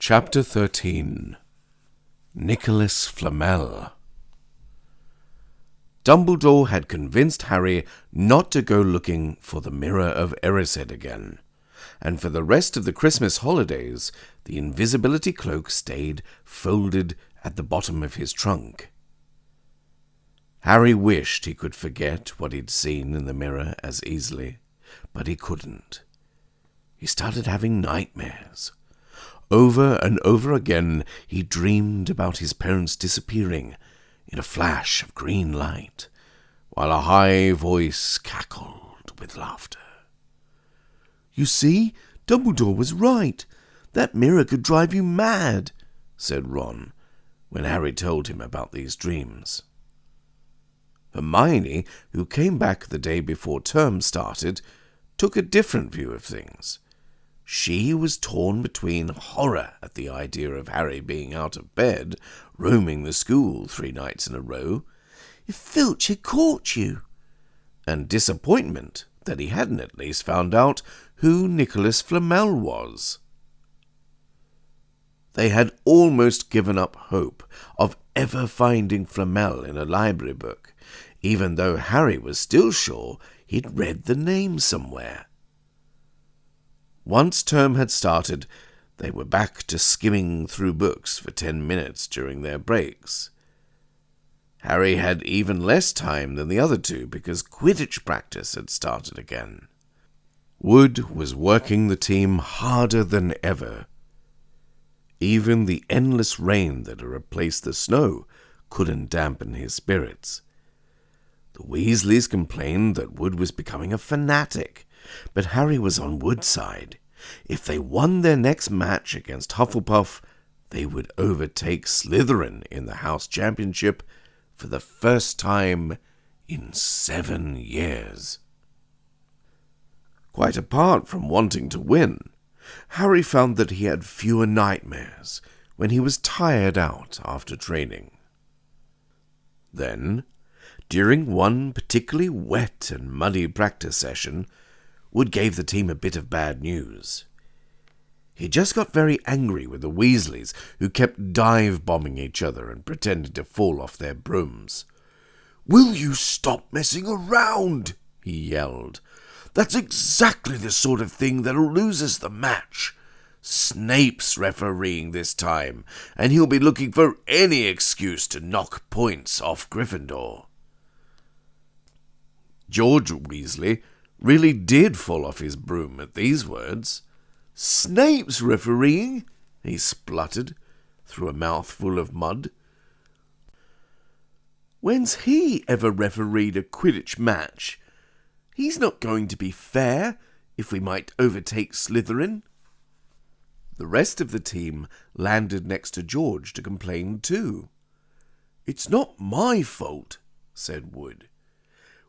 Chapter 13. Nicholas Flamel. Dumbledore had convinced Harry not to go looking for the Mirror of Erised again, and for the rest of the Christmas holidays the invisibility cloak stayed folded at the bottom of his trunk. Harry wished he could forget what he'd seen in the mirror as easily, but he couldn't. He started having nightmares. Over and over again he dreamed about his parents disappearing in a flash of green light, while a high voice cackled with laughter. "You see, Dumbledore was right. That mirror could drive you mad," said Ron, when Harry told him about these dreams. Hermione, who came back the day before term started, took a different view of things. She was torn between horror at the idea of Harry being out of bed, roaming the school 3 nights in a row, if Filch had caught you, and disappointment that he hadn't at least found out who Nicholas Flamel was. They had almost given up hope of ever finding Flamel in a library book, even though Harry was still sure he'd read the name somewhere. Once term had started, they were back to skimming through books for 10 minutes during their breaks. Harry had even less time than the other two because Quidditch practice had started again. Wood was working the team harder than ever. Even the endless rain that had replaced the snow couldn't dampen his spirits. The Weasleys complained that Wood was becoming a fanatic, but Harry was on Wood's side. If they won their next match against Hufflepuff, they would overtake Slytherin in the House Championship for the first time in 7 years. Quite apart from wanting to win, Harry found that he had fewer nightmares when he was tired out after training. Then, during one particularly wet and muddy practice session, Wood gave the team a bit of bad news. He just got very angry with the Weasleys, who kept dive-bombing each other and pretending to fall off their brooms. "Will you stop messing around?" he yelled. "That's exactly the sort of thing that'll lose us the match. Snape's refereeing this time, and he'll be looking for any excuse to knock points off Gryffindor." George Weasley really did fall off his broom at these words. "Snape's refereeing?" he spluttered through a mouthful of mud. "When's he ever refereed a Quidditch match? He's not going to be fair if we might overtake Slytherin." The rest of the team landed next to George to complain too. "It's not my fault," said Wood.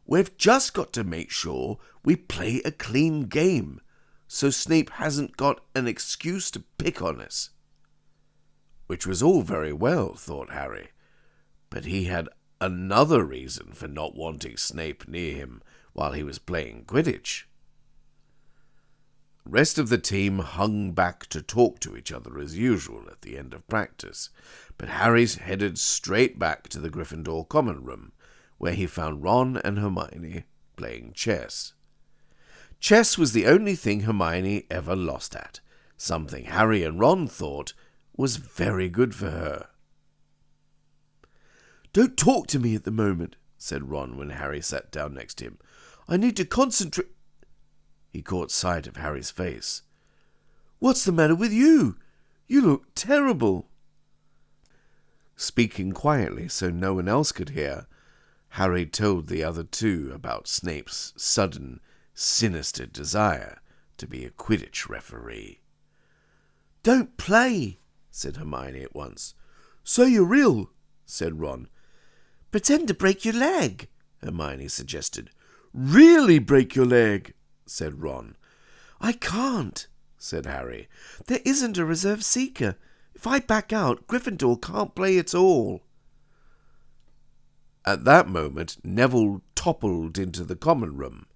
"We've just got to make sure we play a clean game, so Snape hasn't got an excuse to pick on us." Which was all very well, thought Harry, but he had another reason for not wanting Snape near him while he was playing Quidditch. The rest of the team hung back to talk to each other as usual at the end of practice, but Harry headed straight back to the Gryffindor common room, where he found Ron and Hermione playing chess. Chess was the only thing Hermione ever lost at, something Harry and Ron thought was very good for her. "Don't talk to me at the moment," said Ron when Harry sat down next to him. "I need to concentrate." He caught sight of Harry's face. "What's the matter with you? You look terrible." Speaking quietly so no one else could hear, Harry told the other two about Snape's sudden, sinister desire to be a Quidditch referee. "Don't play," said Hermione at once. "So you're ill," said Ron. "Pretend to break your leg," Hermione suggested. "Really break your leg," said Ron. "I can't," said Harry. "There isn't a reserve seeker. If I back out, Gryffindor can't play at all." At that moment, Neville toppled into the common room.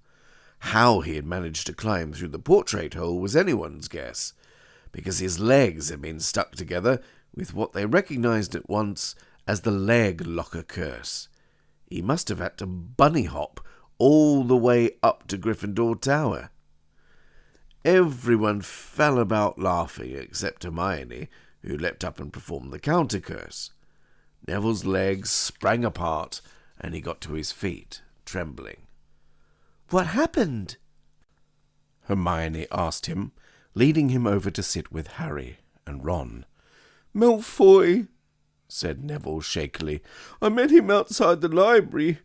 How he had managed to climb through the portrait hole was anyone's guess, because his legs had been stuck together with what they recognized at once as the leg locker curse. He must have had to bunny hop all the way up to Gryffindor Tower. Everyone fell about laughing except Hermione, who leapt up and performed the counter curse. Neville's legs sprang apart, and he got to his feet, trembling. "What happened?" Hermione asked him, leading him over to sit with Harry and Ron. "Malfoy," said Neville shakily. "I met him outside the library.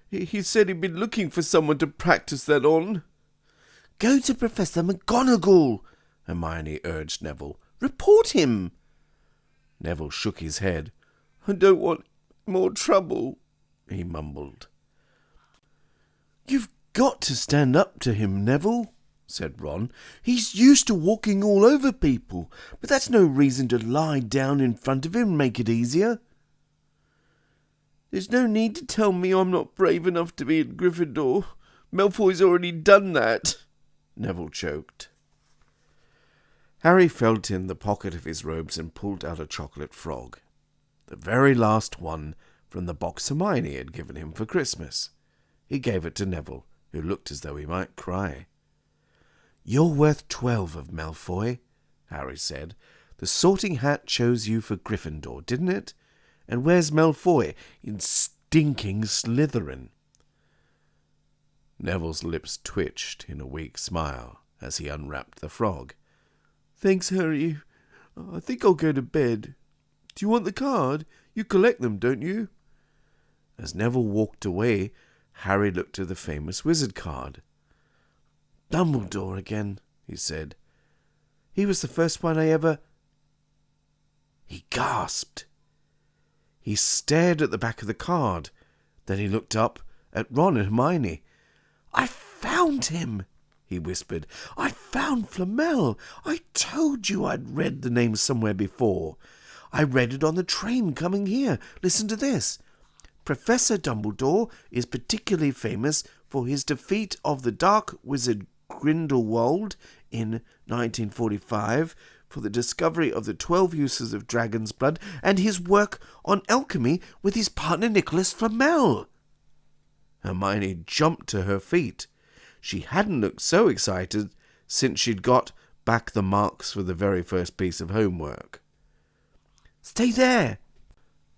He said he'd been looking for someone to practice that on." "Go to Professor McGonagall," Hermione urged Neville. "Report him." Neville shook his head. "I don't want more trouble," he mumbled. "You've got to stand up to him, Neville," said Ron. "He's used to walking all over people, but that's no reason to lie down in front of him and make it easier." "There's no need to tell me I'm not brave enough to be in Gryffindor. Malfoy's already done that," Neville choked. Harry felt in the pocket of his robes and pulled out a chocolate frog, the very last one from the box Hermione had given him for Christmas. He gave it to Neville, who looked as though he might cry. "You're worth 12 of Malfoy," Harry said. "The Sorting Hat chose you for Gryffindor, didn't it? And where's Malfoy in stinking Slytherin?" Neville's lips twitched in a weak smile as he unwrapped the frog. "Thanks, Harry. I think I'll go to bed. Do you want the card? You collect them, don't you?" As Neville walked away, Harry looked at the famous wizard card. "Dumbledore again," he said. "He was the first one I ever—" He gasped. He stared at the back of the card. Then he looked up at Ron and Hermione. "I found him," he whispered. "I found Flamel. I told you I'd read the name somewhere before. I read it on the train coming here. Listen to this. Professor Dumbledore is particularly famous for his defeat of the dark wizard Grindelwald in 1945, for the discovery of the 12 uses of dragon's blood, and his work on alchemy with his partner Nicholas Flamel." Hermione jumped to her feet. She hadn't looked so excited since she'd got back the marks for the very first piece of homework. "Stay there,"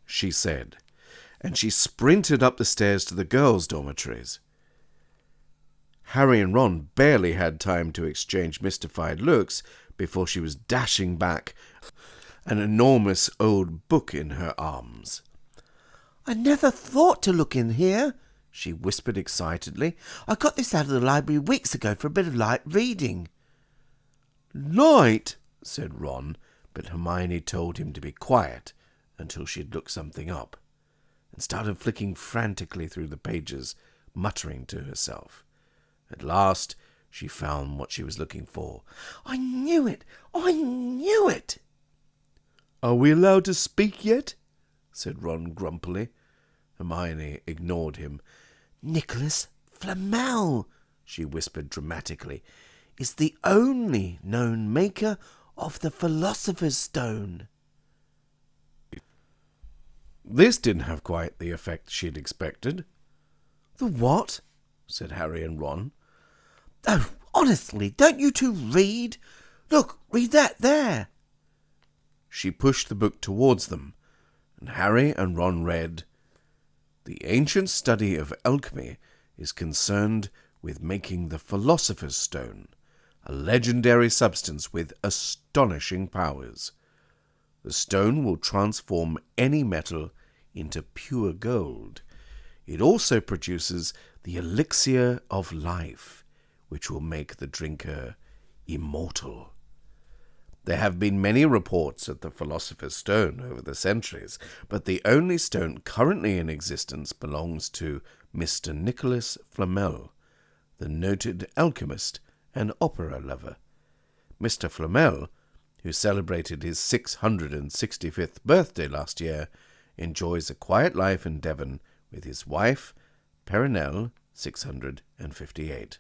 she said, and she sprinted up the stairs to the girls' dormitories. Harry and Ron barely had time to exchange mystified looks before she was dashing back, an enormous old book in her arms. "I never thought to look in here," she whispered excitedly. "I got this out of the library weeks ago for a bit of light reading." "Light?" said Ron, but Hermione told him to be quiet until she'd looked something up, and started flicking frantically through the pages, muttering to herself. At last she found what she was looking for. "I knew it! I knew it!" "Are we allowed to speak yet?" said Ron grumpily. Hermione ignored him. "Nicholas Flamel," she whispered dramatically, "is the only known maker of the Philosopher's Stone." This didn't have quite the effect she'd expected. "The what?" said Harry and Ron. "Oh, honestly, don't you two read? Look, read that there." She pushed the book towards them, and Harry and Ron read, "The ancient study of alchemy is concerned with making the Philosopher's Stone, a legendary substance with astonishing powers. The stone will transform any metal into pure gold. It also produces the elixir of life, which will make the drinker immortal. There have been many reports of the Philosopher's Stone over the centuries, but the only stone currently in existence belongs to Mr. Nicholas Flamel, the noted alchemist and opera lover. Mr. Flamel, who celebrated his 665th birthday last year, enjoys a quiet life in Devon with his wife, Perenelle, 658.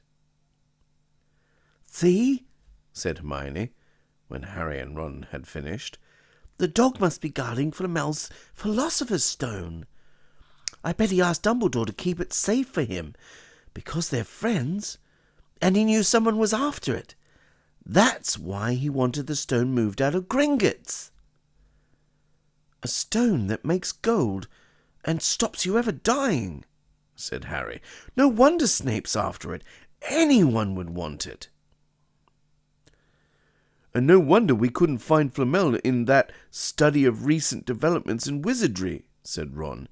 "See?" said Hermione. when Harry and Ron had finished. "The dog must be guarding Flamel's Philosopher's Stone. I bet he asked Dumbledore to keep it safe for him, because they're friends, and he knew someone was after it. That's why he wanted the stone moved out of Gringotts." "A stone that makes gold and stops you ever dying," said Harry. "No wonder Snape's after it. Anyone would want it." "And no wonder we couldn't find Flamel in that study of recent developments in wizardry," said Ron.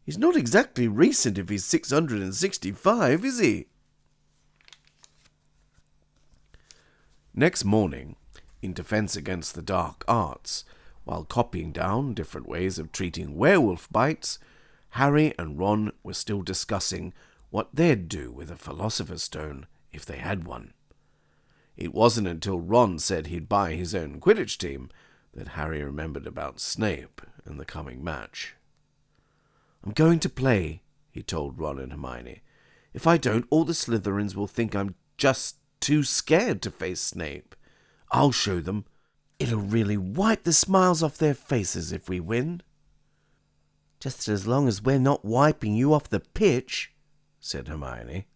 "He's not exactly recent if he's 665, is he?" Next morning, in defence against the dark arts, while copying down different ways of treating werewolf bites, Harry and Ron were still discussing what they'd do with a Philosopher's Stone if they had one. It wasn't until Ron said he'd buy his own Quidditch team that Harry remembered about Snape and the coming match. "I'm going to play," he told Ron and Hermione. "If I don't, all the Slytherins will think I'm just too scared to face Snape. I'll show them. It'll really wipe the smiles off their faces if we win." "Just as long as we're not wiping you off the pitch," said Hermione.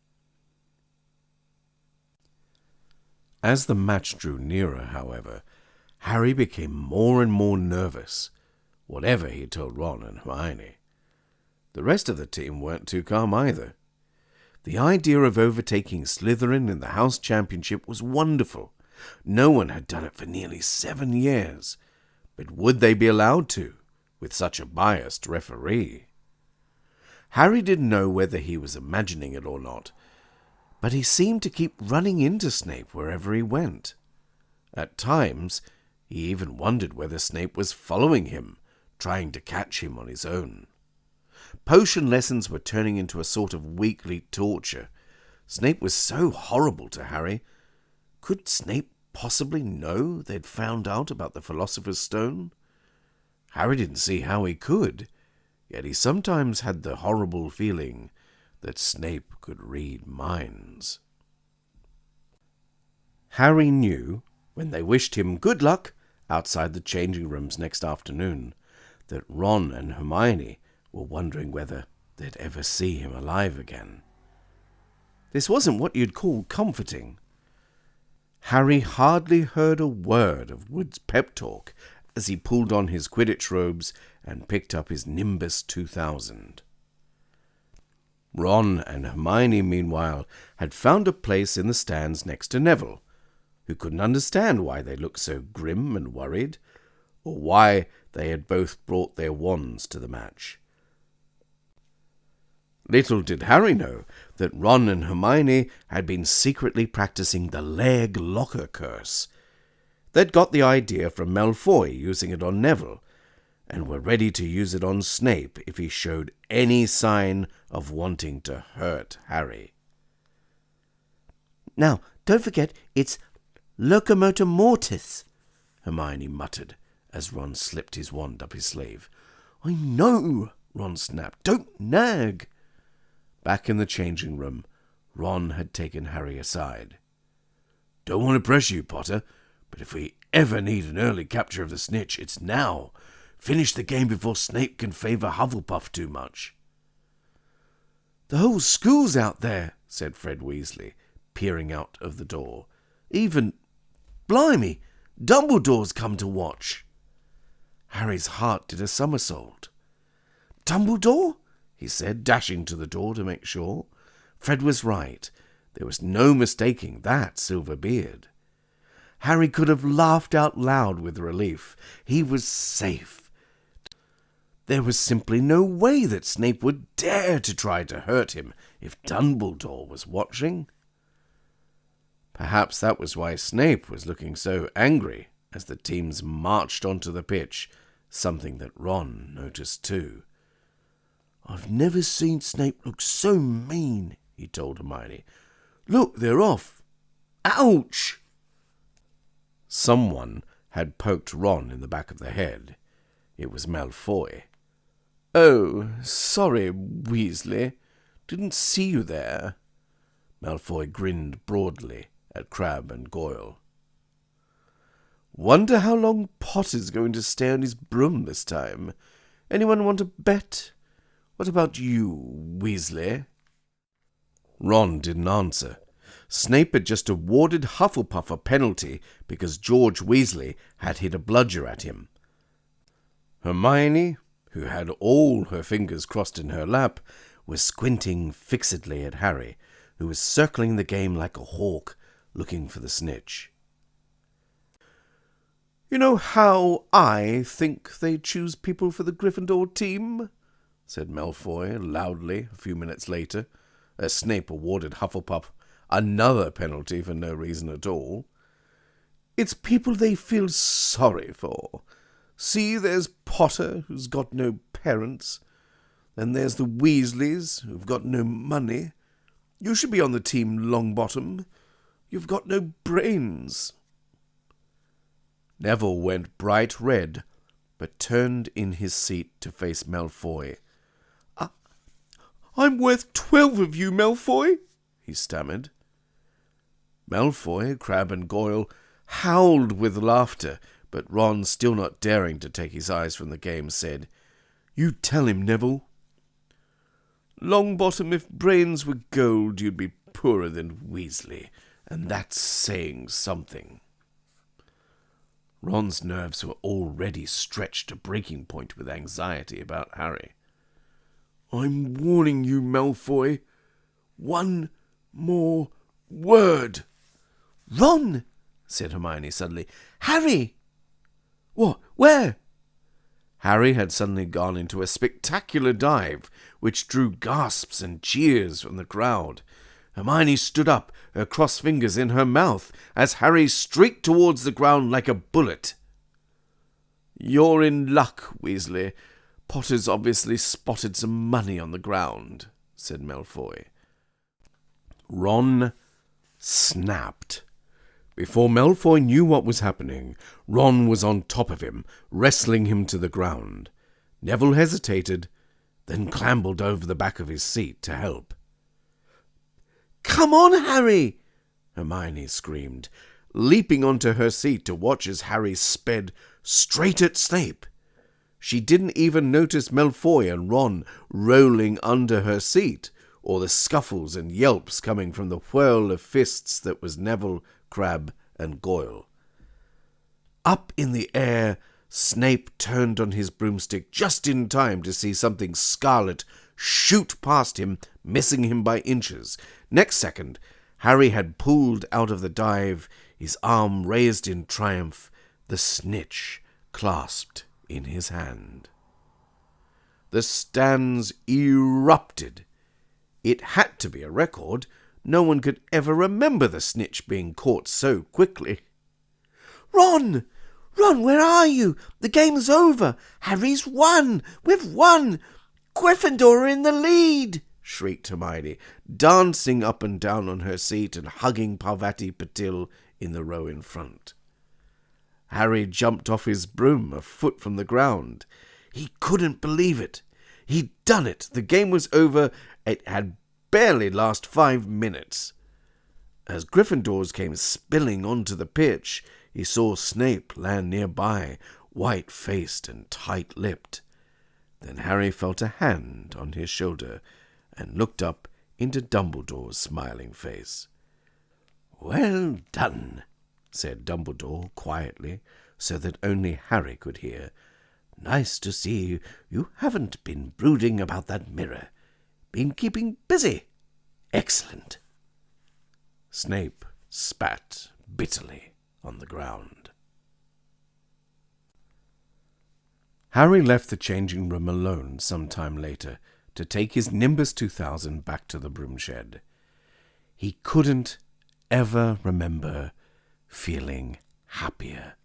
As the match drew nearer, however, Harry became more and more nervous, whatever he told Ron and Hermione. The rest of the team weren't too calm either. The idea of overtaking Slytherin in the House Championship was wonderful. No one had done it for nearly 7 years. But would they be allowed to, with such a biased referee? Harry didn't know whether he was imagining it or not, but he seemed to keep running into Snape wherever he went. At times, he even wondered whether Snape was following him, trying to catch him on his own. Potion lessons were turning into a sort of weekly torture. Snape was so horrible to Harry. Could Snape possibly know they'd found out about the Philosopher's Stone? Harry didn't see how he could, yet he sometimes had the horrible feeling that Snape could read minds. Harry knew, when they wished him good luck outside the changing rooms next afternoon, that Ron and Hermione were wondering whether they'd ever see him alive again. This wasn't what you'd call comforting. Harry hardly heard a word of Wood's pep talk as he pulled on his Quidditch robes and picked up his Nimbus 2000. Ron and Hermione, meanwhile, had found a place in the stands next to Neville, who couldn't understand why they looked so grim and worried, or why they had both brought their wands to the match. Little did Harry know that Ron and Hermione had been secretly practicing the leg locker curse. They'd got the idea from Malfoy using it on Neville, and were ready to use it on Snape if he showed any sign of wanting to hurt Harry. "Now, don't forget, it's locomotor mortis," Hermione muttered as Ron slipped his wand up his sleeve. "I know," Ron snapped. "Don't nag." Back in the changing room, Ron had taken Harry aside. "Don't want to press you, Potter, but if we ever need an early capture of the snitch, it's now. Finish the game before Snape can favour Hufflepuff too much." "The whole school's out there," said Fred Weasley, peering out of the door. Blimey, Dumbledore's come to watch." Harry's heart did a somersault. "Dumbledore?" he said, dashing to the door to make sure. Fred was right. There was no mistaking that silver beard. Harry could have laughed out loud with relief. He was safe. There was simply no way that Snape would dare to try to hurt him if Dumbledore was watching. Perhaps that was why Snape was looking so angry as the teams marched onto the pitch, something that Ron noticed too. "I've never seen Snape look so mean," he told Hermione. "Look, they're off." "Ouch!" Someone had poked Ron in the back of the head. It was Malfoy. "Oh, sorry, Weasley. Didn't see you there." Malfoy grinned broadly at Crabbe and Goyle. Wonder how long Potter's going to stay on his broom this time. Anyone want to bet? What about you, Weasley? Ron didn't answer. Snape had just awarded Hufflepuff a penalty because George Weasley had hit a bludger at him. Hermione, who had all her fingers crossed in her lap, was squinting fixedly at Harry, who was circling the game like a hawk, looking for the snitch. "You know how I think they choose people for the Gryffindor team?" said Malfoy loudly a few minutes later, as Snape awarded Hufflepuff another penalty for no reason at all. "It's people they feel sorry for. See, there's Potter, who's got no parents. Then there's the Weasleys, who've got no money. You should be on the team, Longbottom. You've got no brains." Neville went bright red, but turned in his seat to face Malfoy. "I'm worth 12 of you, Malfoy," he stammered. Malfoy, Crabbe, and Goyle howled with laughter, but Ron, still not daring to take his eyes from the game, said, "You tell him, Neville." "Longbottom, if brains were gold, you'd be poorer than Weasley, and that's saying something." Ron's nerves were already stretched to breaking point with anxiety about Harry. "I'm warning you, Malfoy. One more word." "Ron!" said Hermione suddenly. "Harry!" "What? Where?" Harry had suddenly gone into a spectacular dive, which drew gasps and cheers from the crowd. Hermione stood up, her crossed fingers in her mouth, as Harry streaked towards the ground like a bullet. "You're in luck, Weasley. Potter's obviously spotted some money on the ground," said Malfoy. Ron snapped. Before Malfoy knew what was happening, Ron was on top of him, wrestling him to the ground. Neville hesitated, then clambered over the back of his seat to help. "Come on, Harry!" Hermione screamed, leaping onto her seat to watch as Harry sped straight at Snape. She didn't even notice Malfoy and Ron rolling under her seat, or the scuffles and yelps coming from the whirl of fists that was Neville, Crabbe, and Goyle. Up in the air, Snape turned on his broomstick just in time to see something scarlet shoot past him, missing him by inches. Next second, Harry had pulled out of the dive, his arm raised in triumph, the snitch clasped in his hand. The stands erupted. It had to be a record. No one could ever remember the snitch being caught so quickly. "Ron! Ron, where are you? The game's over. Harry's won. We've won. Gryffindor are in the lead," shrieked Hermione, dancing up and down on her seat and hugging Parvati Patil in the row in front. Harry jumped off his broom a foot from the ground. He couldn't believe it. He'd done it. The game was over. It had barely lasted 5 minutes. As Gryffindors came spilling onto the pitch, he saw Snape land nearby, white-faced and tight-lipped. Then Harry felt a hand on his shoulder and looked up into Dumbledore's smiling face. "Well done," said Dumbledore quietly, so that only Harry could hear. "Nice to see you haven't been brooding about that mirror. Been keeping busy. Excellent." Snape spat bitterly on the ground. Harry left the changing room alone some time later to take his Nimbus 2000 back to the broom shed. He couldn't ever remember feeling happier.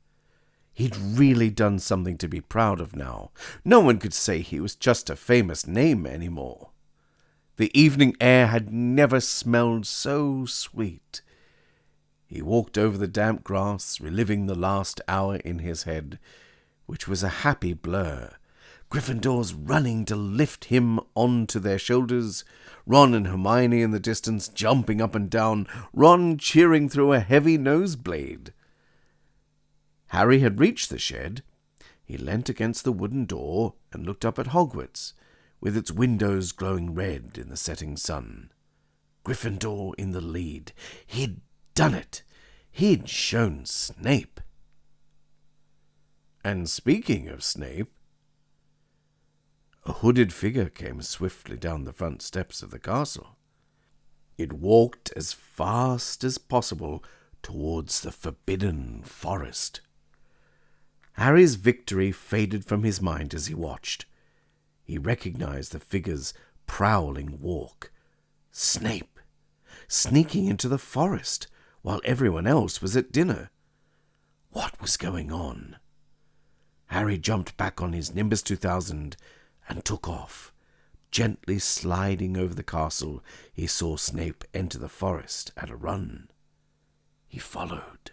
He'd really done something to be proud of now. No one could say he was just a famous name anymore. The evening air had never smelled so sweet. He walked over the damp grass, reliving the last hour in his head, which was a happy blur. Gryffindors running to lift him onto their shoulders, Ron and Hermione in the distance jumping up and down, Ron cheering through a heavy nosebleed. Harry had reached the shed. He leant against the wooden door and looked up at Hogwarts, with its windows glowing red in the setting sun. Gryffindor in the lead. He'd done it. He'd shown Snape. And speaking of Snape, a hooded figure came swiftly down the front steps of the castle. It walked as fast as possible towards the forbidden forest. Harry's victory faded from his mind as he watched. He recognized the figure's prowling walk. Snape, sneaking into the forest while everyone else was at dinner. What was going on? Harry jumped back on his Nimbus 2000 and took off. Gently sliding over the castle, he saw Snape enter the forest at a run. He followed.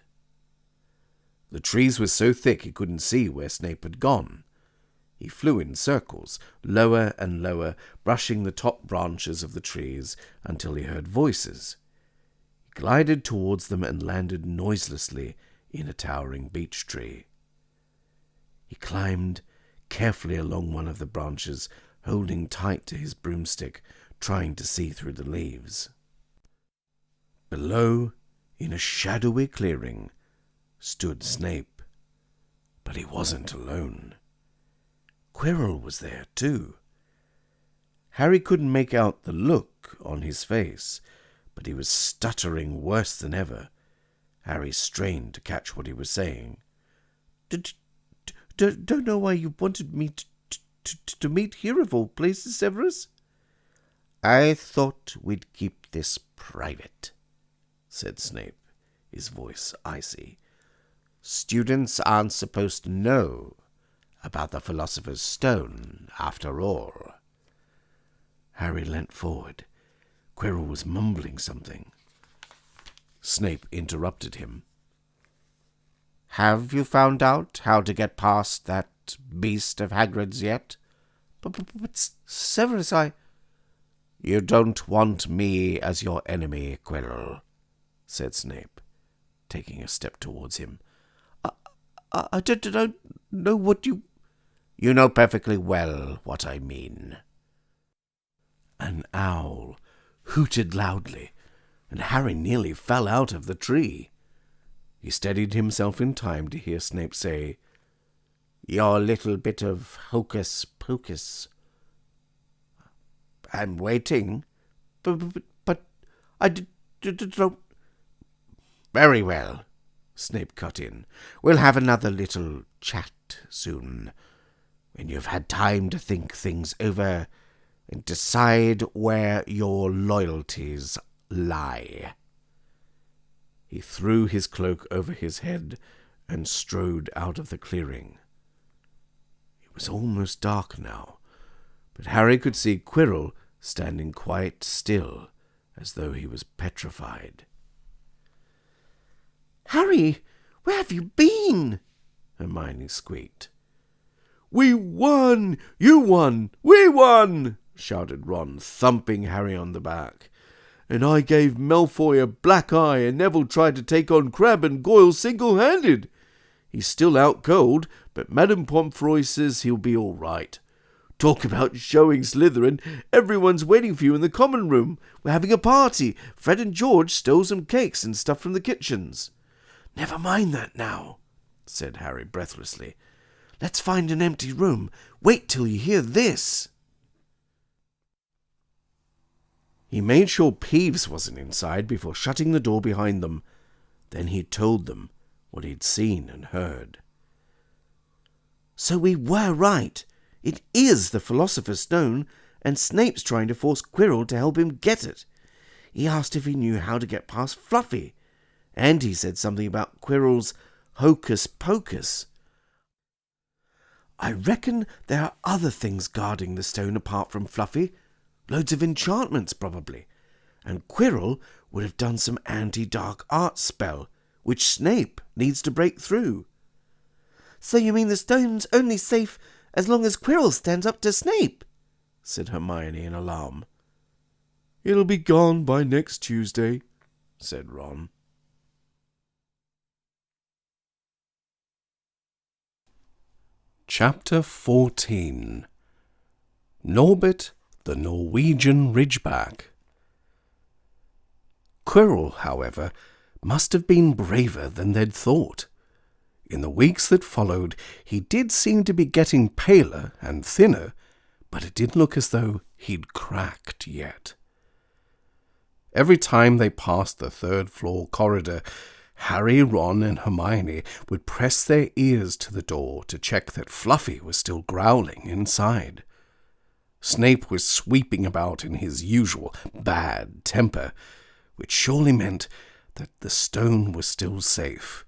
The trees were so thick he couldn't see where Snape had gone. He flew in circles, lower and lower, brushing the top branches of the trees until he heard voices. He glided towards them and landed noiselessly in a towering beech tree. He climbed carefully along one of the branches, holding tight to his broomstick, trying to see through the leaves. Below, in a shadowy clearing, stood Snape. But he wasn't alone. Quirrell was there too. Harry couldn't make out the look on his face, but he was stuttering worse than ever. Harry strained to catch what he was saying. Don't know why you wanted me to meet here of all places, Severus. I thought we'd keep this private, said Snape, his voice icy. Students aren't supposed to know about the Philosopher's Stone, after all. Harry leant forward. Quirrell was mumbling something. Snape interrupted him. Have you found out how to get past that beast of Hagrid's yet? But Severus, You don't want me as your enemy, Quirrell, said Snape, taking a step towards him. I don't know what you... You know perfectly well what I mean. An owl hooted loudly, and Harry nearly fell out of the tree. He steadied himself in time to hear Snape say, Your little bit of hocus-pocus. I'm waiting, but I don't... Very well, Snape cut in. We'll have another little chat soon, when you've had time to think things over and decide where your loyalties lie. He threw his cloak over his head and strode out of the clearing. It was almost dark now, but Harry could see Quirrell standing quite still, as though he was petrified. Harry, where have you been? Hermione squeaked. We won! You won! We won! Shouted Ron, thumping Harry on the back. And I gave Malfoy a black eye, and Neville tried to take on Crabbe and Goyle single-handed. He's still out cold, but Madame Pomfroy says he'll be all right. Talk about showing Slytherin. Everyone's waiting for you in the common room. We're having a party. Fred and George stole some cakes and stuff from the kitchens. Never mind that now, said Harry breathlessly. Let's find an empty room. Wait till you hear this. He made sure Peeves wasn't inside before shutting the door behind them. Then he told them what he'd seen and heard. So we were right. It is the Philosopher's Stone, and Snape's trying to force Quirrell to help him get it. He asked if he knew how to get past Fluffy, and he said something about Quirrell's hocus-pocus. I reckon there are other things guarding the stone apart from Fluffy. Loads of enchantments, probably. And Quirrell would have done some anti-dark art spell, which Snape needs to break through. So you mean the stone's only safe as long as Quirrell stands up to Snape? Said Hermione in alarm. It'll be gone by next Tuesday, said Ron. Chapter 14. Norbert the Norwegian Ridgeback. Quirrell, however, must have been braver than they'd thought. In the weeks that followed, he did seem to be getting paler and thinner, but it didn't look as though he'd cracked yet. Every time they passed the third-floor corridor, Harry, Ron, and Hermione would press their ears to the door to check that Fluffy was still growling inside. Snape was sweeping about in his usual bad temper, which surely meant that the stone was still safe.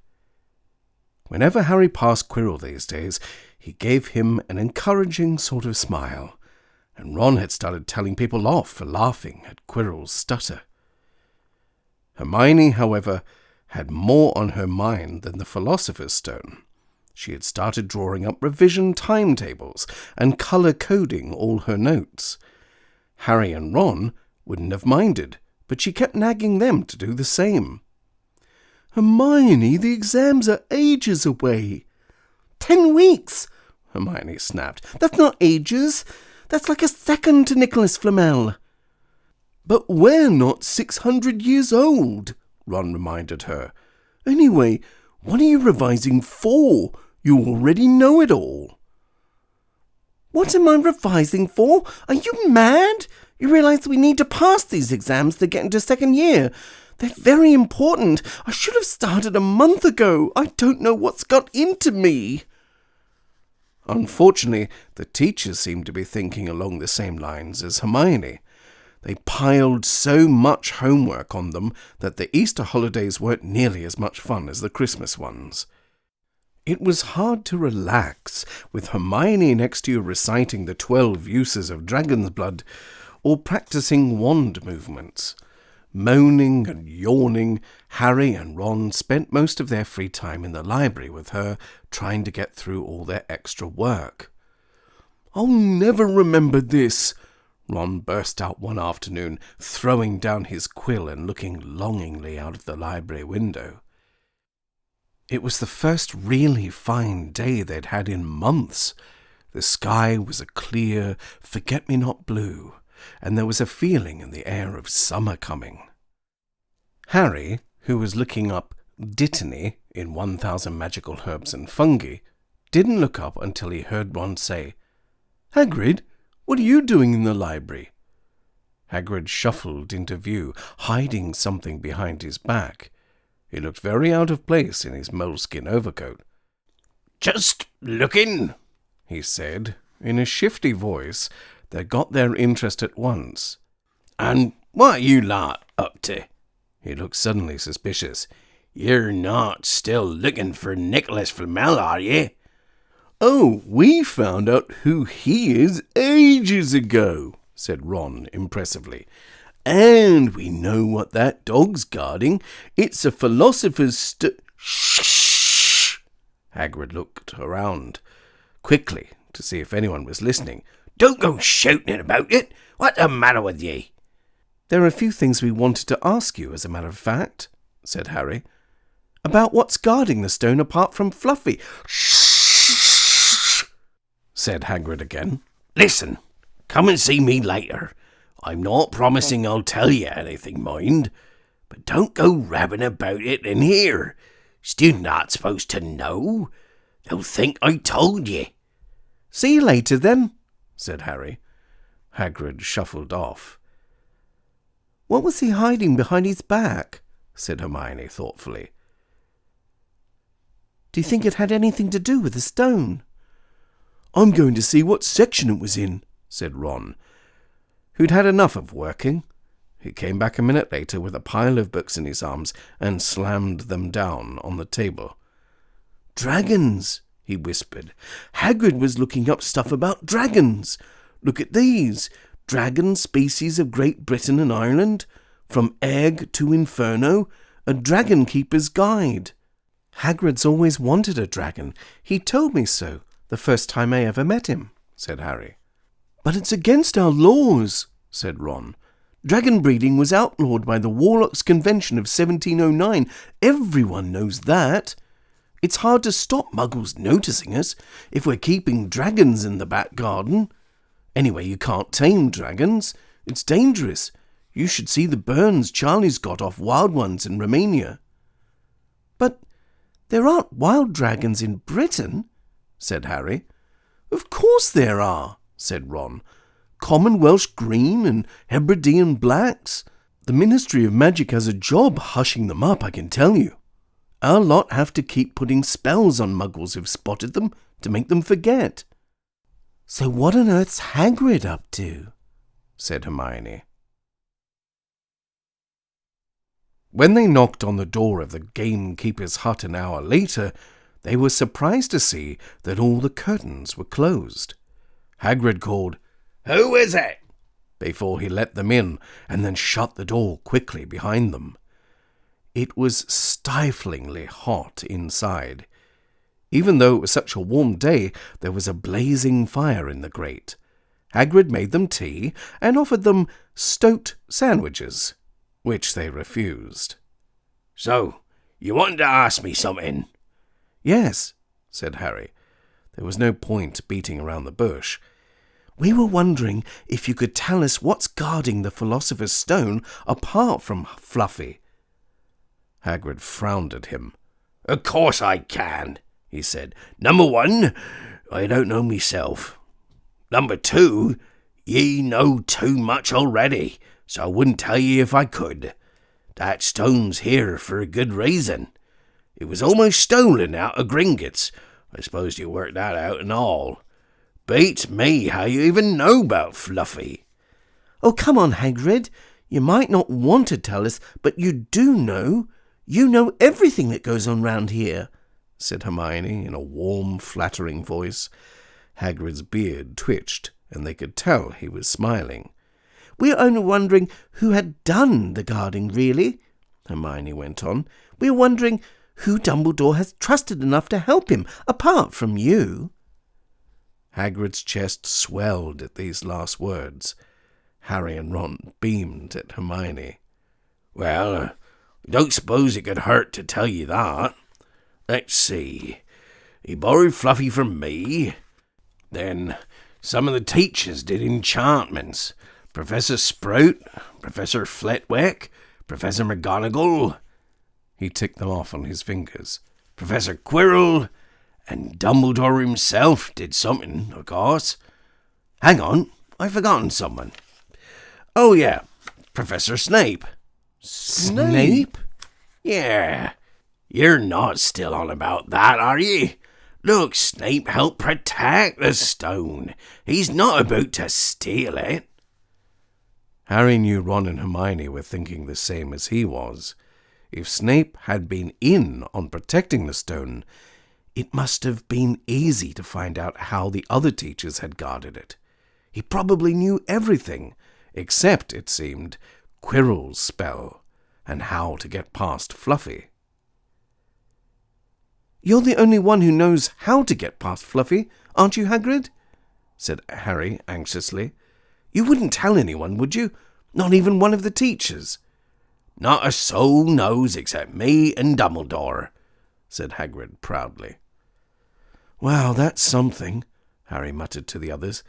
Whenever Harry passed Quirrell these days, he gave him an encouraging sort of smile, and Ron had started telling people off for laughing at Quirrell's stutter. Hermione, however, had more on her mind than the Philosopher's Stone. She had started drawing up revision timetables and colour-coding all her notes. Harry and Ron wouldn't have minded, but she kept nagging them to do the same. "Hermione, the exams are ages away." 10 weeks, Hermione snapped. "That's not ages. That's like a second to Nicholas Flamel." "But we're not 600 years old," Ron reminded her. "Anyway, what are you revising for? You already know it all." "What am I revising for? Are you mad? You realise we need to pass these exams to get into second year. They're very important. I should have started a month ago. I don't know what's got into me." Unfortunately, the teachers seemed to be thinking along the same lines as Hermione. They piled so much homework on them that the Easter holidays weren't nearly as much fun as the Christmas ones. It was hard to relax with Hermione next to you reciting the 12 uses of dragon's blood or practicing wand movements. Moaning and yawning, Harry and Ron spent most of their free time in the library with her, trying to get through all their extra work. "I'll never remember this," Ron burst out one afternoon, throwing down his quill and looking longingly out of the library window. It was the first really fine day they'd had in months. The sky was a clear, forget-me-not blue, and there was a feeling in the air of summer coming. Harry, who was looking up Dittany in 1000 Magical Herbs and Fungi, didn't look up until he heard Ron say, "Hagrid, what are you doing in the library?" Hagrid shuffled into view, hiding something behind his back. He looked very out of place in his moleskin overcoat. "Just looking," he said, in a shifty voice that got their interest at once. "And what are you lot up to?" He looked suddenly suspicious. "You're not still looking for Nicholas Flamel, are you?" "Oh, we found out who he is ages ago," said Ron impressively. "And we know what that dog's guarding. It's a Philosopher's Shh! Hagrid looked around quickly to see if anyone was listening. "Don't go shouting about it. What's the matter with ye?" "There are a few things we wanted to ask you, as a matter of fact," said Harry. "About what's guarding the stone apart from Fluffy." "Shh!" said Hagrid again. "Listen, come and see me later. I'm not promising I'll tell you anything, mind. But don't go rabbing about it in here. Still not supposed to know. They'll think I told you." "See you later, then," said Harry. Hagrid shuffled off. "What was he hiding behind his back?" said Hermione thoughtfully. "Do you think it had anything to do with the stone?" "I'm going to see what section it was in," said Ron, who'd had enough of working. He came back a minute later with a pile of books in his arms and slammed them down on the table. "Dragons," he whispered. "Hagrid was looking up stuff about dragons. Look at these. Dragon species of Great Britain and Ireland. From Egg to Inferno. A Dragon Keeper's Guide." "Hagrid's always wanted a dragon. He told me so the first time I ever met him," said Harry. "But it's against our laws," said Ron. "Dragon breeding was outlawed by the Warlocks' Convention of 1709. Everyone knows that. It's hard to stop muggles noticing us if we're keeping dragons in the back garden. Anyway, you can't tame dragons. It's dangerous. You should see the burns Charlie's got off wild ones in Romania." "But there aren't wild dragons in Britain," said Harry. "Of course there are," said Ron. "Common Welsh green and Hebridean blacks. The Ministry of Magic has a job hushing them up, I can tell you. Our lot have to keep putting spells on muggles who've spotted them to make them forget." "So what on earth's Hagrid up to?" said Hermione. When they knocked on the door of the gamekeeper's hut an hour later, they were surprised to see that all the curtains were closed. Hagrid called, "Who is it?" before he let them in, and then shut the door quickly behind them. It was stiflingly hot inside. Even though it was such a warm day, there was a blazing fire in the grate. Hagrid made them tea and offered them stoat sandwiches, which they refused. "So, you wanted to ask me something?" "Yes," said Harry. There was no point beating around the bush. "We were wondering if you could tell us what's guarding the Philosopher's Stone apart from Fluffy." Hagrid frowned at him. "Of course I can," he said. "Number 1, I don't know myself. Number 2, ye know too much already, so I wouldn't tell ye if I could. That stone's here for a good reason. It was almost stolen out of Gringotts. I suppose you worked that out and all. Beats me how you even know about Fluffy." "Oh, come on, Hagrid. You might not want to tell us, but you do know. You know everything that goes on round here," said Hermione in a warm, flattering voice. Hagrid's beard twitched, and they could tell he was smiling. "We're only wondering who had done the guarding, really," Hermione went on. "We're wondering who Dumbledore has trusted enough to help him, apart from you." Hagrid's chest swelled at these last words. Harry and Ron beamed at Hermione. "Well, I don't suppose it could hurt to tell you that. Let's see. He borrowed Fluffy from me. Then some of the teachers did enchantments. Professor Sprout, Professor Flitwick, Professor McGonagall." He ticked them off on his fingers. "Professor Quirrell, and Dumbledore himself did something, of course. Hang on, I've forgotten someone. Oh yeah, Professor Snape." "Snape?" "Yeah. You're not still on about that, are ye? Look, Snape helped protect the stone. He's not about to steal it." Harry knew Ron and Hermione were thinking the same as he was. If Snape had been in on protecting the stone, it must have been easy to find out how the other teachers had guarded it. He probably knew everything, except, it seemed, Quirrell's spell, and how to get past Fluffy. "You're the only one who knows how to get past Fluffy, aren't you, Hagrid?" said Harry anxiously. "You wouldn't tell anyone, would you? Not even one of the teachers?" "Not a soul knows except me and Dumbledore," said Hagrid proudly. "Well, that's something," Harry muttered to the others.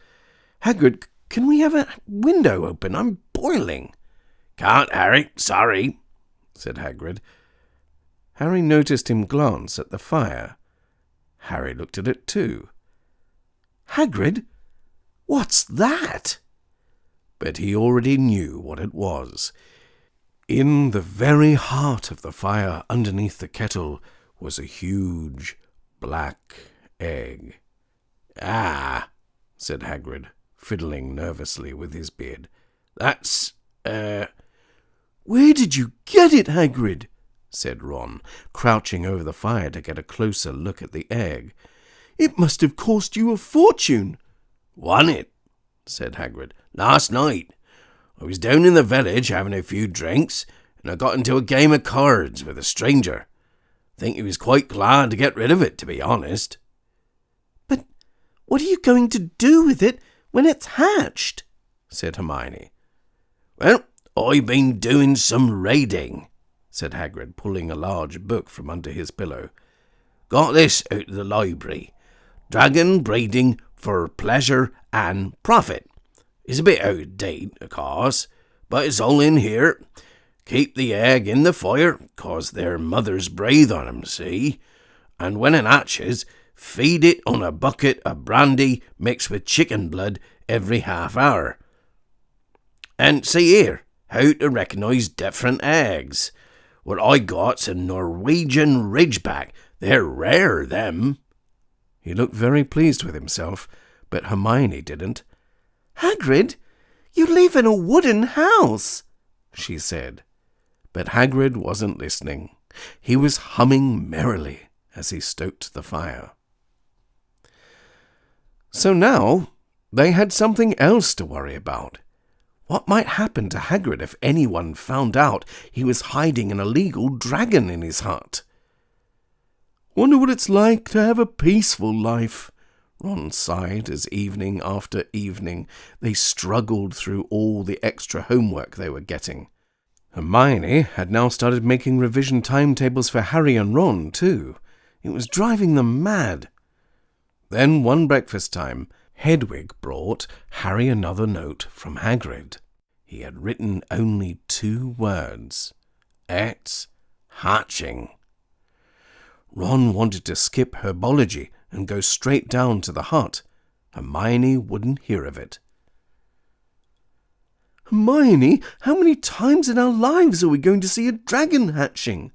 "Hagrid, can we have a window open? I'm boiling." "Can't, Harry. Sorry," said Hagrid. Harry noticed him glance at the fire. Harry looked at it too. "Hagrid, what's that?" But he already knew what it was. In the very heart of the fire underneath the kettle was a huge black egg. "Ah," said Hagrid, fiddling nervously with his beard. "That's, "Where did you get it, Hagrid?" said Ron, crouching over the fire to get a closer look at the egg. "It must have cost you a fortune." "Won it," said Hagrid, "last night. I was down in the village having a few drinks, and I got into a game of cards with a stranger. I think he was quite glad to get rid of it, to be honest." "But what are you going to do with it when it's hatched?" said Hermione. "Well, I've been doing some reading," said Hagrid, pulling a large book from under his pillow. Got this out of the library. Dragon breeding for pleasure and profit. It's a bit out of date, of course, but it's all in here. Keep the egg in the fire, 'cause their mothers breathe on 'em, see? And when it hatches, feed it on a bucket of brandy mixed with chicken blood every half hour. And see here, how to recognise different eggs. What I got's a Norwegian Ridgeback. They're rare, them. He looked very pleased with himself, but Hermione didn't. Hagrid, you live in a wooden house, she said. But Hagrid wasn't listening. He was humming merrily as he stoked the fire. So now they had something else to worry about. What might happen to Hagrid if anyone found out he was hiding an illegal dragon in his hut? Wonder what it's like to have a peaceful life, Ron sighed as evening after evening they struggled through all the extra homework they were getting. Hermione had now started making revision timetables for Harry and Ron, too. It was driving them mad. Then, one breakfast time, Hedwig brought Harry another note from Hagrid. He had written only 2 words. It's hatching. Ron wanted to skip herbology and go straight down to the hut. Hermione wouldn't hear of it. Hermione, how many times in our lives are we going to see a dragon hatching?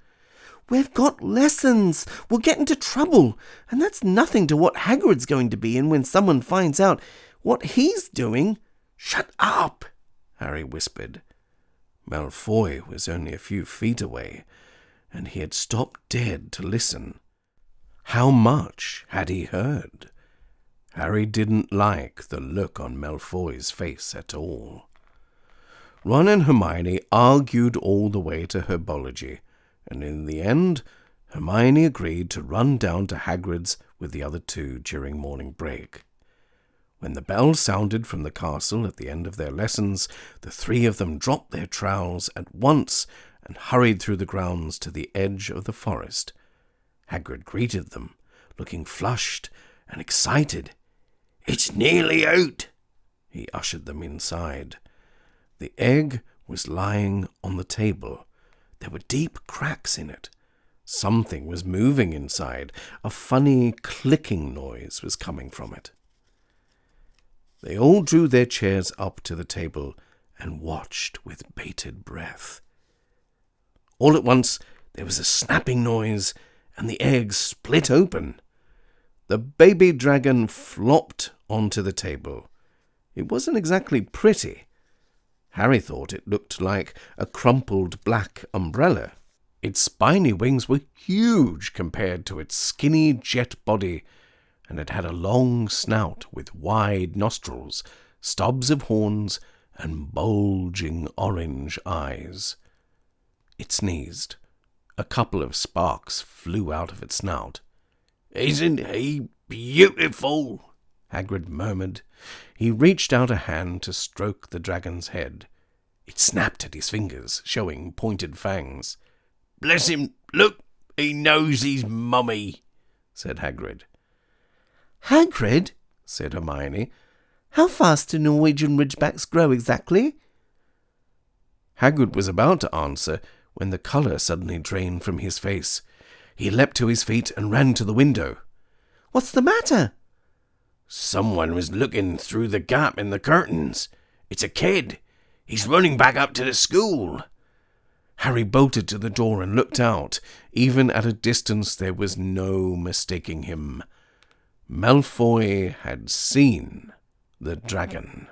We've got lessons. We'll get into trouble. And that's nothing to what Hagrid's going to be in when someone finds out what he's doing. Shut up, Harry whispered. Malfoy was only a few feet away, and he had stopped dead to listen. How much had he heard? Harry didn't like the look on Malfoy's face at all. Ron and Hermione argued all the way to herbology, and in the end, Hermione agreed to run down to Hagrid's with the other 2 during morning break. When the bell sounded from the castle at the end of their lessons, the 3 of them dropped their trowels at once and hurried through the grounds to the edge of the forest. Hagrid greeted them, looking flushed and excited. "It's nearly out," he ushered them inside. The egg was lying on the table. There were deep cracks in it. Something was moving inside. A funny clicking noise was coming from it. They all drew their chairs up to the table and watched with bated breath. All at once there was a snapping noise, and the egg split open. The baby dragon flopped onto the table. It wasn't exactly pretty. Harry thought it looked like a crumpled black umbrella. Its spiny wings were huge compared to its skinny jet body, and it had a long snout with wide nostrils, stubs of horns, and bulging orange eyes. It sneezed. A couple of sparks flew out of its snout. "Isn't he beautiful?" Hagrid murmured. He reached out a hand to stroke the dragon's head. It snapped at his fingers, showing pointed fangs. "Bless him, look, he knows his mummy," said Hagrid. "Hagrid," said Hermione, "how fast do Norwegian Ridgebacks grow exactly?" Hagrid was about to answer when the colour suddenly drained from his face. He leapt to his feet and ran to the window. "What's the matter?" "Someone was looking through the gap in the curtains. It's a kid. He's running back up to the school." Harry bolted to the door and looked out. Even at a distance there was no mistaking him. Malfoy had seen the dragon.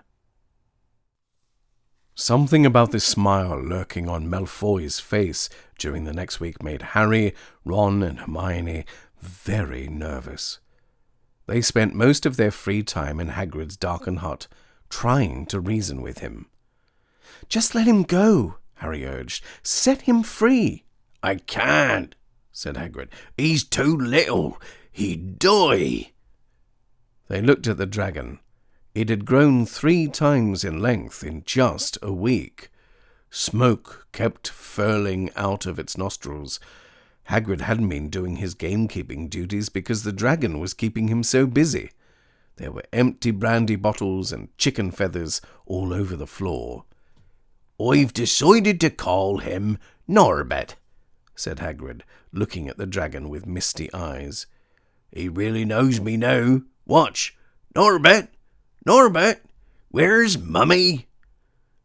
Something about this smile lurking on Malfoy's face during the next week made Harry, Ron, and Hermione very nervous. They spent most of their free time in Hagrid's darkened hut, trying to reason with him. "Just let him go," Harry urged. "Set him free." "I can't," said Hagrid. "He's too little. He'd die." They looked at the dragon. It had grown 3 times in length in just a week. Smoke kept furling out of its nostrils, Hagrid hadn't been doing his gamekeeping duties because the dragon was keeping him so busy. There were empty brandy bottles and chicken feathers all over the floor. "I've decided to call him Norbert," said Hagrid, looking at the dragon with misty eyes. "He really knows me now. Watch! Norbert! Norbert! Where's Mummy?"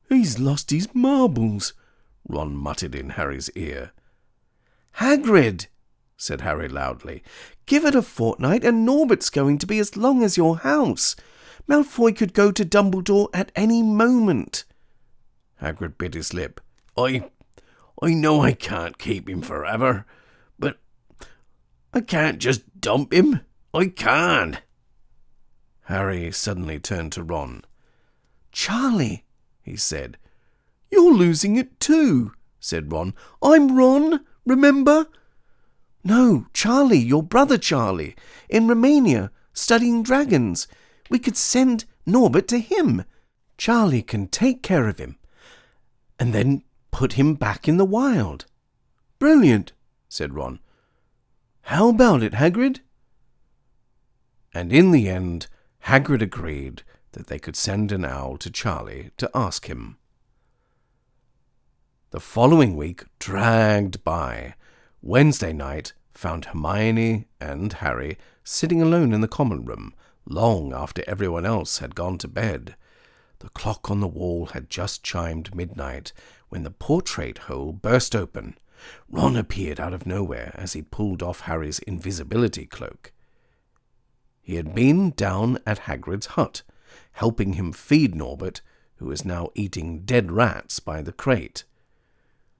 "He's lost his marbles," Ron muttered in Harry's ear. "Hagrid," said Harry loudly, "give it a fortnight and Norbert's going to be as long as your house. Malfoy could go to Dumbledore at any moment." Hagrid bit his lip. I know I can't keep him forever, but I can't just dump him. I can't." Harry suddenly turned to Ron. "Charlie," he said. "You're losing it too," said Ron. "I'm Ron, remember?" "No, Charlie, your brother Charlie, in Romania, studying dragons. We could send Norbert to him. Charlie can take care of him, and then put him back in the wild." "Brilliant," said Ron. "How about it, Hagrid?" And in the end, Hagrid agreed that they could send an owl to Charlie to ask him. The following week dragged by. Wednesday night found Hermione and Harry sitting alone in the common room, long after everyone else had gone to bed. The clock on the wall had just chimed midnight when the portrait hole burst open. Ron appeared out of nowhere as he pulled off Harry's invisibility cloak. He had been down at Hagrid's hut, helping him feed Norbert, who was now eating dead rats by the crate.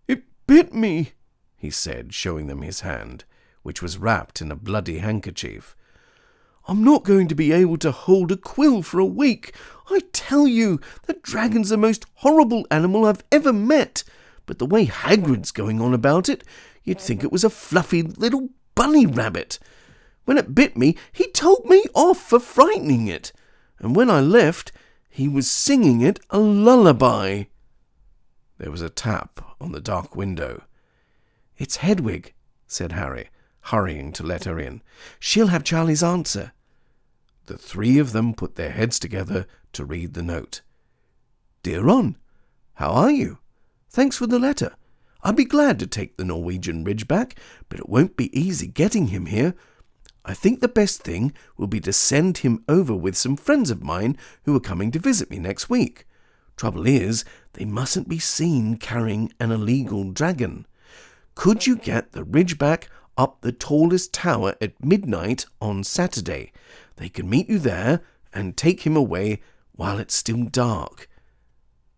"It bit me," he said, showing them his hand, which was wrapped in a bloody handkerchief. "I'm not going to be able to hold a quill for a week. I tell you, the dragon's the most horrible animal I've ever met. But the way Hagrid's going on about it, you'd think it was a fluffy little bunny rabbit. When it bit me, he told me off for frightening it. And when I left, he was singing it a lullaby." There was a tap on the dark window. "It's Hedwig," said Harry, hurrying to let her in. "She'll have Charlie's answer." The three of them put their heads together to read the note. "Dear Ron, how are you? Thanks for the letter. I'd be glad to take the Norwegian Ridgeback, but it won't be easy getting him here. I think the best thing will be to send him over with some friends of mine who are coming to visit me next week. Trouble is, they mustn't be seen carrying an illegal dragon. Could you get the Ridgeback up the tallest tower at midnight on Saturday? They can meet you there and take him away while it's still dark.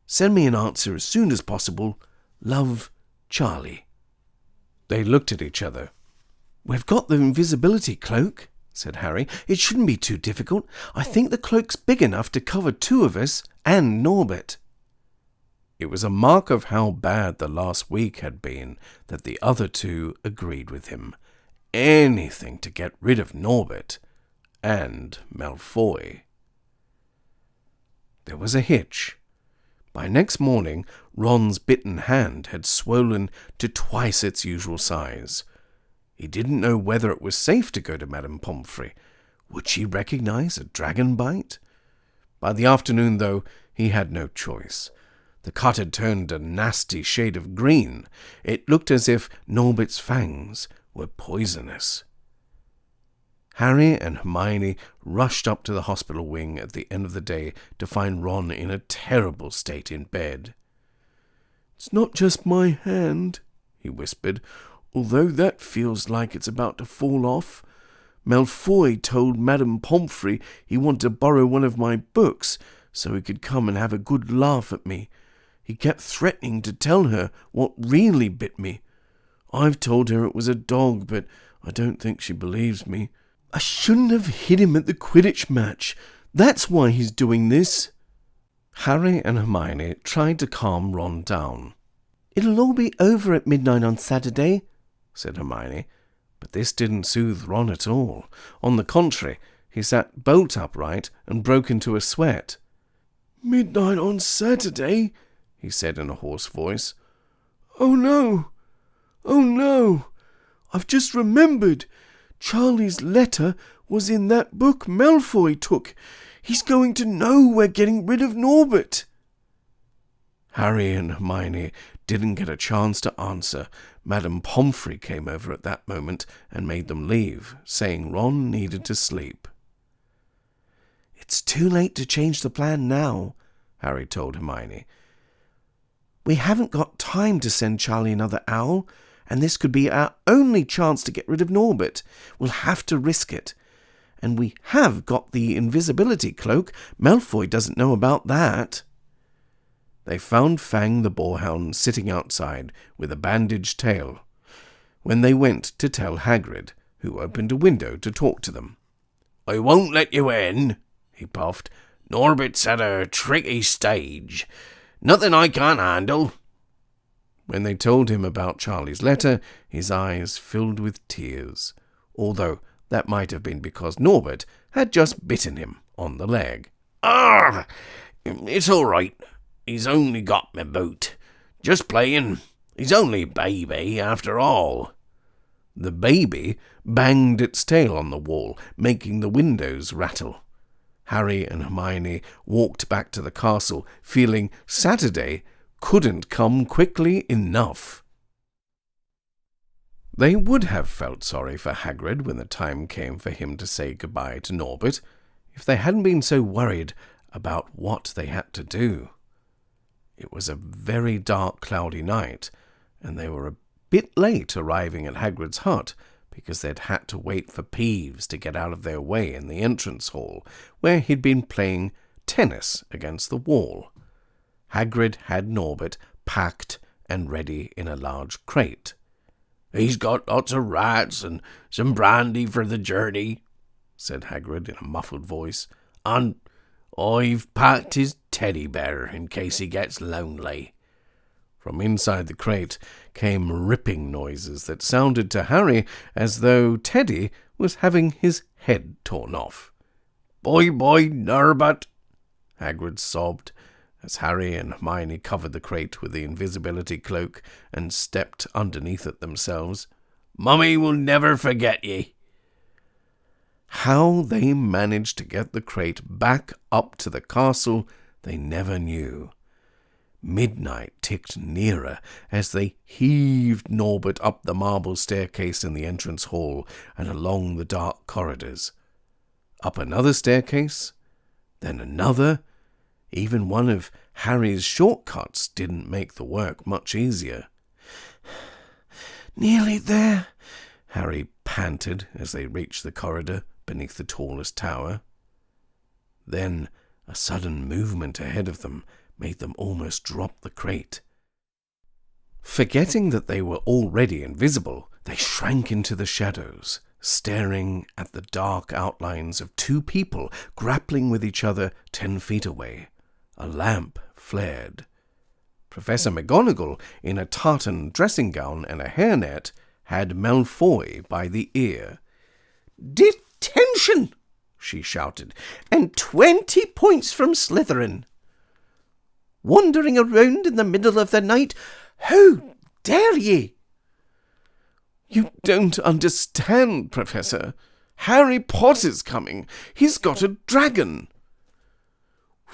Send me an answer as soon as possible. Love, Charlie." They looked at each other. "We've got the invisibility cloak," said Harry. "It shouldn't be too difficult. I think the cloak's big enough to cover two of us and Norbert." It was a mark of how bad the last week had been that the other two agreed with him. Anything to get rid of Norbert and Malfoy. There was a hitch. By next morning, Ron's bitten hand had swollen to twice its usual size. He didn't know whether it was safe to go to Madame Pomfrey. Would she recognize a dragon bite? By the afternoon, though, he had no choice. The cut had turned a nasty shade of green. It looked as if Norbert's fangs were poisonous. Harry and Hermione rushed up to the hospital wing at the end of the day to find Ron in a terrible state in bed. "It's not just my hand," he whispered, "although that feels like it's about to fall off. Malfoy told Madame Pomfrey he wanted to borrow one of my books so he could come and have a good laugh at me. He kept threatening to tell her what really bit me. I've told her it was a dog, but I don't think she believes me. I shouldn't have hit him at the Quidditch match. That's why he's doing this." Harry and Hermione tried to calm Ron down. "It'll all be over at midnight on Saturday," said Hermione, but this didn't soothe Ron at all. On the contrary, he sat bolt upright and broke into a sweat. "Midnight on Saturday," he said in a hoarse voice. "Oh no! Oh no! I've just remembered. Charlie's letter was in that book Malfoy took. He's going to know we're getting rid of Norbert." Harry and Hermione didn't get a chance to answer. Madame Pomfrey came over at that moment and made them leave, saying Ron needed to sleep. "It's too late to change the plan now," Harry told Hermione. "We haven't got time to send Charlie another owl, and this could be our only chance to get rid of Norbert. We'll have to risk it. And we have got the invisibility cloak. Malfoy doesn't know about that." They found Fang the boarhound sitting outside with a bandaged tail, when they went to tell Hagrid, who opened a window to talk to them. "I won't let you in," he puffed. "Norbert's at a tricky stage. Nothing I can't handle." When they told him about Charlie's letter, his eyes filled with tears, although that might have been because Norbert had just bitten him on the leg. "Ah, it's all right. He's only got me boot. Just playing. He's only baby, after all." The baby banged its tail on the wall, making the windows rattle. Harry and Hermione walked back to the castle, feeling Saturday couldn't come quickly enough. They would have felt sorry for Hagrid when the time came for him to say goodbye to Norbert, if they hadn't been so worried about what they had to do. It was a very dark, cloudy night, and they were a bit late arriving at Hagrid's hut because they'd had to wait for Peeves to get out of their way in the entrance hall, where he'd been playing tennis against the wall. Hagrid had Norbert packed and ready in a large crate. "He's got lots of rats and some brandy for the journey," said Hagrid in a muffled voice, "and I've packed his teddy bear in case he gets lonely." From inside the crate came ripping noises that sounded to Harry as though Teddy was having his head torn off. "Bye bye, Norbert," Hagrid sobbed, as Harry and Hermione covered the crate with the invisibility cloak and stepped underneath it themselves. "Mummy will never forget ye." How they managed to get the crate back up to the castle, they never knew. Midnight ticked nearer as they heaved Norbert up the marble staircase in the entrance hall and along the dark corridors. Up another staircase, then another. Even one of Harry's shortcuts didn't make the work much easier. "Nearly there," Harry panted as they reached the corridor beneath the tallest tower. Then a sudden movement ahead of them made them almost drop the crate. Forgetting that they were already invisible, they shrank into the shadows, staring at the dark outlines of two people grappling with each other 10 feet away. A lamp flared. Professor McGonagall, in a tartan dressing gown and a hairnet, had Malfoy by the ear. "Detention!" she shouted, "and 20 points from Slytherin. Wandering around in the middle of the night, how dare ye?" "You don't understand, Professor. Harry Potter's coming. He's got a dragon."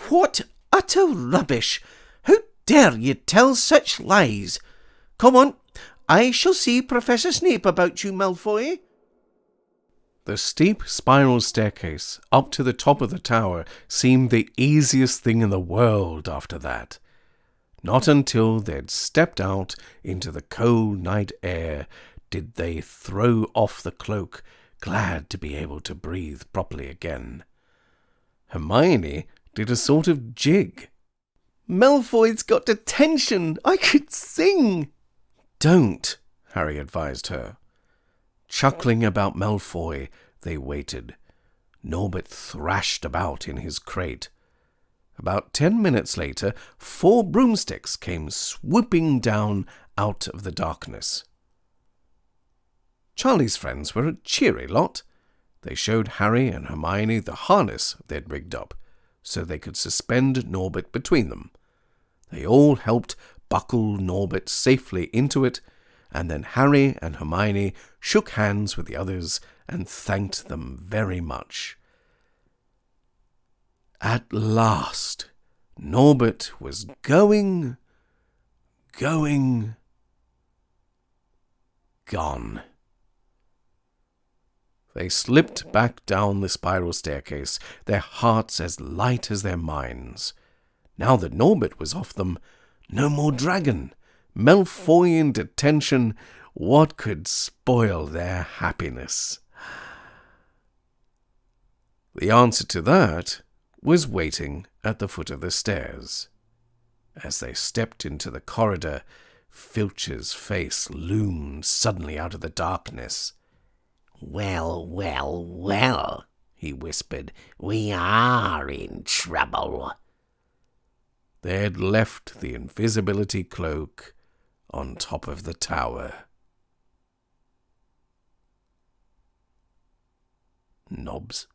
"What utter rubbish! How dare you tell such lies? Come on, I shall see Professor Snape about you, Malfoy." The steep spiral staircase up to the top of the tower seemed the easiest thing in the world after that. Not until they'd stepped out into the cold night air did they throw off the cloak, glad to be able to breathe properly again. Hermione did a sort of jig. "Malfoy's got detention. I could sing." "Don't," Harry advised her. Chuckling about Malfoy, they waited. Norbert thrashed about in his crate. About 10 minutes later, 4 broomsticks came swooping down out of the darkness. Charlie's friends were a cheery lot. They showed Harry and Hermione the harness they'd rigged up, so they could suspend Norbert between them. They all helped buckle Norbert safely into it, and then Harry and Hermione shook hands with the others and thanked them very much. At last, Norbert was going, gone. They slipped back down the spiral staircase, their hearts as light as their minds. Now that Norbert was off them, no more dragon, Malfoyan detention, what could spoil their happiness? The answer to that was waiting at the foot of the stairs. As they stepped into the corridor, Filch's face loomed suddenly out of the darkness. Well, he whispered, we are in trouble. They had left the invisibility cloak on top of the tower. Nobs.